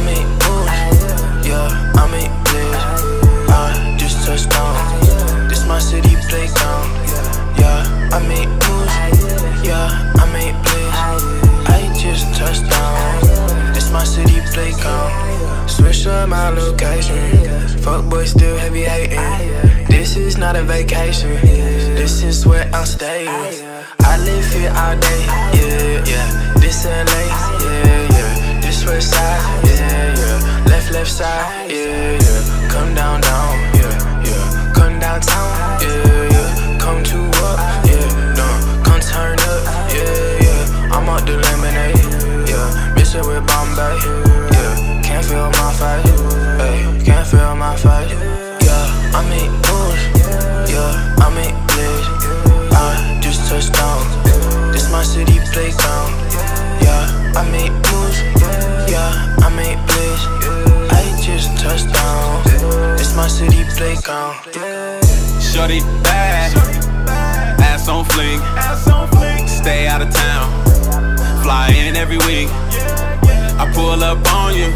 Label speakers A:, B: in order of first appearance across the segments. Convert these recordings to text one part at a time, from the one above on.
A: make moves, yeah, I make plays. I just touched down. This my city playground. Yeah, I make moves, yeah, I make plays. I just touched down. This my city playground. Switch up my location. Fuck boy, still heavy hating. This is not a vacation. This is where I'm staying. I live here all day. Yeah, yeah. This LA. Yeah, yeah. This west side. Yeah, yeah. Left side. Yeah, yeah. Come down, yeah, yeah. Come downtown. Yeah, yeah. Come to up. Yeah, no. Come turn up. Yeah, yeah. I'm out the lemonade. Yeah. Mixing with Bombay. Yeah. Can't feel my fight. Hey, can't feel my fight. Yeah, I make moves. Yeah, I make plays. I just touched down. This my city playground. Yeah, I make moves. Yeah, I make plays. I just touched down. This my city playground.
B: Shorty bad, ass on fleek. Stay out of town, fly in every week. I pull up on you,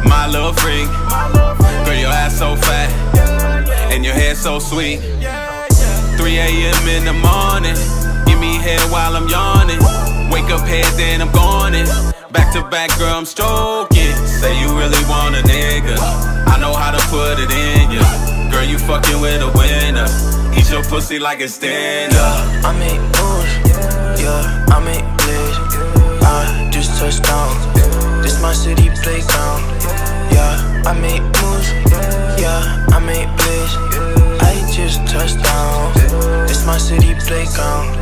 B: my little freak. Girl, your ass so fat, and your hair so sweet. 3 AM in the morning, give me head while I'm yawning. Wake up head, then I'm going in. Back to back, girl, I'm stroking. Say you really want a nigga, I know how to put it in ya. Girl, you fucking with a winner. Eat your pussy like a stand-up.
A: Yeah, I make moves. Yeah, I make plays. I just touched down. This my city playground. Yeah, I make moves. Yeah, I make plays. I just touched down. This my city playground.